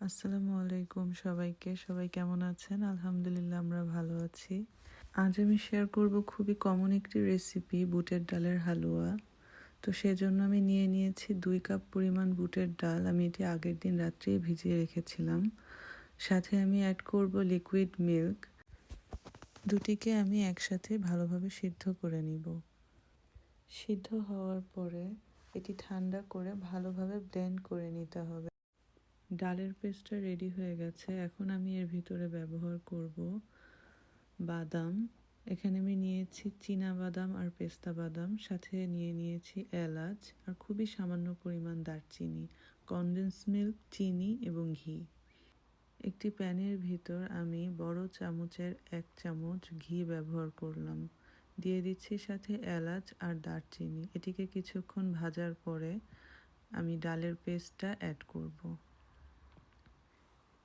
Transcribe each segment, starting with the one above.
আসসালামু আলাইকুম সবাইকে। সবাই কেমন আছেন? আলহামদুলিল্লাহ আমরা ভালো আছি। আজ আমি শেয়ার করব খুবই কমন একটি রেসিপি, বুটের ডালের হালুয়া। তো সেজন্য আমি নিয়ে নিয়েছি 2 কাপ পরিমাণ বুটের ডাল। আমি এটি আগের দিন রাত্রেই ভিজিয়ে রেখেছিলাম। সাথে আমি অ্যাড করব লিকুইড মিল্ক। দুটিকে আমি একসাথে ভালোভাবে সিদ্ধ করে নিব। সিদ্ধ হওয়ার পরে এটি ঠান্ডা করে ভালোভাবে ব্লেন্ড করে নিতে হবে। ডালের পেস্টটা রেডি হয়ে গেছে। এখন আমি এর ভিতরে ব্যবহার করব বাদাম। এখানে আমি নিয়েছি চীনা বাদাম আর পেস্তা বাদাম, সাথে নিয়ে নিয়েছি এলাচ আর খুবই সামান্য পরিমাণ দারচিনি, কনডেন্স মিল্ক, চিনি এবং ঘি। একটি প্যানের ভিতর আমি বড় চামচের 1 চামচ ঘি ব্যবহার করলাম। দিয়ে দিচ্ছি সাথে এলাচ আর দারচিনি। এটিকে কিছুক্ষণ ভাজার পরে আমি ডালের পেস্টটা অ্যাড করব।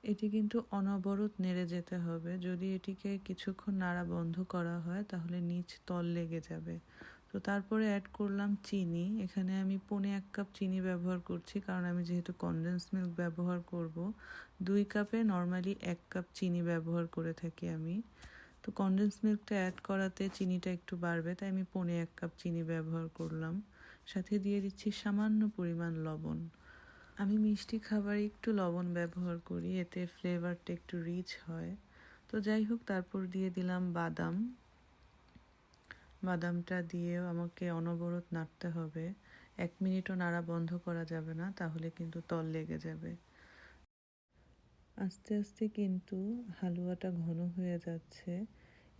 এটি কিন্তু অনবরত নেড়ে যেতে হবে। যদি এটিকে কিছুক্ষণ নাড়া বন্ধ করা হয় তাহলে নিচ তল লেগে যাবে। তো তারপরে অ্যাড করলাম চিনি। এখানে আমি 1.25 কাপ চিনি ব্যবহার করছি, কারণ আমি যেহেতু কনডেন্স মিল্ক ব্যবহার করব। 2 কাপে নর্মালি 1 কাপ চিনি ব্যবহার করে থাকি আমি। তো কনডেন্স মিল্কটা অ্যাড করাতে চিনিটা একটু বাড়বে, তাই আমি 1.25 কাপ চিনি ব্যবহার করলাম। সাথে দিয়ে দিচ্ছি সামান্য পরিমাণ লবণ। আমি মিষ্টি খাবারে একটু লবণ ব্যবহার করি, এতে ফ্লেভারটা একটু রিচ হয়। তো যাই হোক, তারপর দিয়ে দিলাম বাদাম। বাদামটা দিয়েও আমাকে অনবরত নাড়তে হবে। 1 মিনিটও নাড়া বন্ধ করা যাবে না, তাহলে কিন্তু তল লেগে যাবে। আস্তে আস্তে কিন্তু হালুয়াটা ঘন হয়ে যাচ্ছে।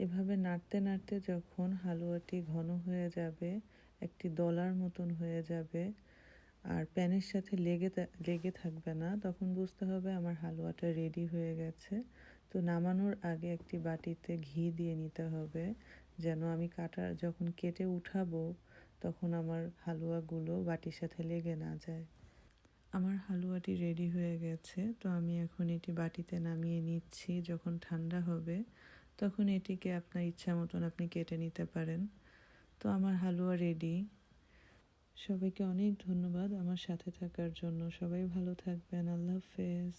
এভাবে নাড়তে নাড়তে যখন হালুয়াটি ঘন হয়ে যাবে, একটি দলার মতন হয়ে যাবে আর প্যানের সাথে লেগে থাকবে না, তখন বুঝতে হবে আমার হালুয়াটা রেডি হয়ে গেছে। তো নামানোর আগে একটি বাটিতে ঘি দিয়ে নিতে হবে, যেন আমি যখন কেটে উঠাবো তখন আমার হালুয়াগুলো বাটির সাথে লেগে না যায়। আমার হালুয়াটি রেডি হয়ে গেছে। তো আমি এখন এটি বাটিতে নামিয়ে নিচ্ছি। যখন ঠান্ডা হবে তখন এটিকে আপনার ইচ্ছা মতন আপনি কেটে নিতে পারেন। তো আমার হালুয়া রেডি। সবাইকে অনেক ধন্যবাদ আমার সাথে থাকার জন্য। সবাই ভালো থাকবেন। আল্লাহ হাফেজ।